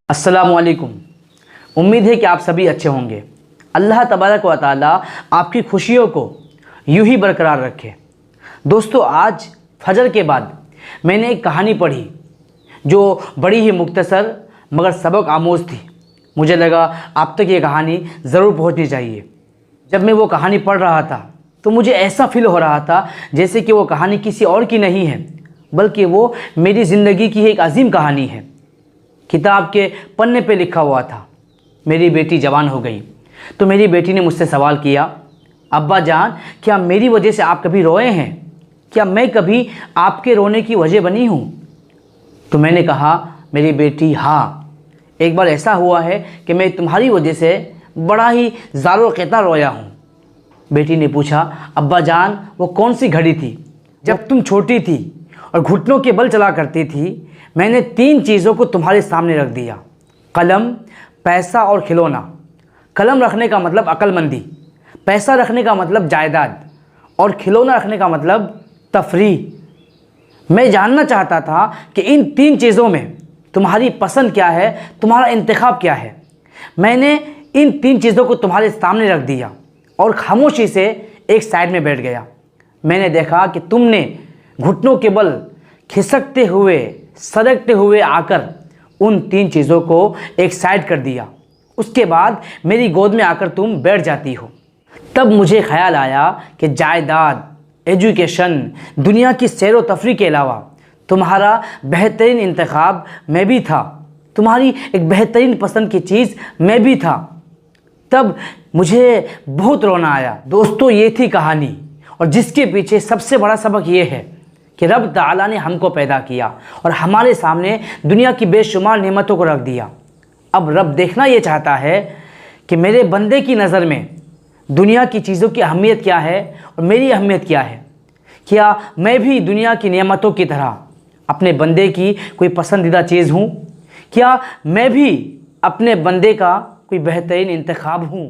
السلام علیکم۔ امید ہے کہ آپ سبھی اچھے ہوں گے۔ اللہ تبارک و تعالیٰ آپ کی خوشیوں کو یوں ہی برقرار رکھے۔ دوستو، آج فجر کے بعد میں نے ایک کہانی پڑھی جو بڑی ہی مختصر مگر سبق آموز تھی۔ مجھے لگا آپ تک یہ کہانی ضرور پہنچنی چاہیے۔ جب میں وہ کہانی پڑھ رہا تھا تو مجھے ایسا فیل ہو رہا تھا جیسے کہ وہ کہانی کسی اور کی نہیں ہے بلکہ وہ میری زندگی کی ایک عظیم کہانی ہے۔ کتاب کے پنے پہ لکھا ہوا تھا، میری بیٹی جوان ہو گئی۔ تو میری بیٹی نے مجھ سے سوال کیا، ابا جان، کیا میری وجہ سے آپ کبھی روئے ہیں؟ کیا میں کبھی آپ کے رونے کی وجہ بنی ہوں؟ تو میں نے کہا، میری بیٹی، ہاں، ایک بار ایسا ہوا ہے کہ میں تمہاری وجہ سے بڑا ہی زار و قطع رویا ہوں۔ بیٹی نے پوچھا، ابا جان، وہ کون سی گھڑی تھی جب تم چھوٹی تھی اور گھٹنوں کے بل چلا کرتی تھی؟ میں نے 3 چیزوں کو تمہارے سامنے رکھ دیا: قلم، پیسہ اور کھلونا۔ قلم رکھنے کا مطلب عقل مندی، پیسہ رکھنے کا مطلب جائیداد، اور کھلونا رکھنے کا مطلب تفریح۔ میں جاننا چاہتا تھا کہ ان 3 چیزوں میں تمہاری پسند کیا ہے، تمہارا انتخاب کیا ہے۔ میں نے ان 3 چیزوں کو تمہارے سامنے رکھ دیا اور خاموشی سے ایک سائڈ میں بیٹھ گیا۔ میں نے دیکھا کہ تم نے گھٹنوں کے بل کھسکتے ہوئے، سرکتے ہوئے آ کر ان 3 چیزوں کو ایک سائڈ کر دیا۔ اس کے بعد میری گود میں آ کر تم بیٹھ جاتی ہو۔ تب مجھے خیال آیا کہ جائیداد، ایجوکیشن، دنیا کی سیر و تفریح کے علاوہ تمہارا بہترین انتخاب میں بھی تھا، تمہاری ایک بہترین پسند کی چیز میں بھی تھا۔ تب مجھے بہت رونا آیا۔ دوستو، یہ تھی کہانی، اور جس کے پیچھے سب سے بڑا سبق یہ ہے کہ رب تعالیٰ نے ہم کو پیدا کیا اور ہمارے سامنے دنیا کی بے شمار نعمتوں کو رکھ دیا۔ اب رب دیکھنا یہ چاہتا ہے کہ میرے بندے کی نظر میں دنیا کی چیزوں کی اہمیت کیا ہے اور میری اہمیت کیا ہے۔ کیا میں بھی دنیا کی نعمتوں کی طرح اپنے بندے کی کوئی پسندیدہ چیز ہوں؟ کیا میں بھی اپنے بندے کا کوئی بہترین انتخاب ہوں؟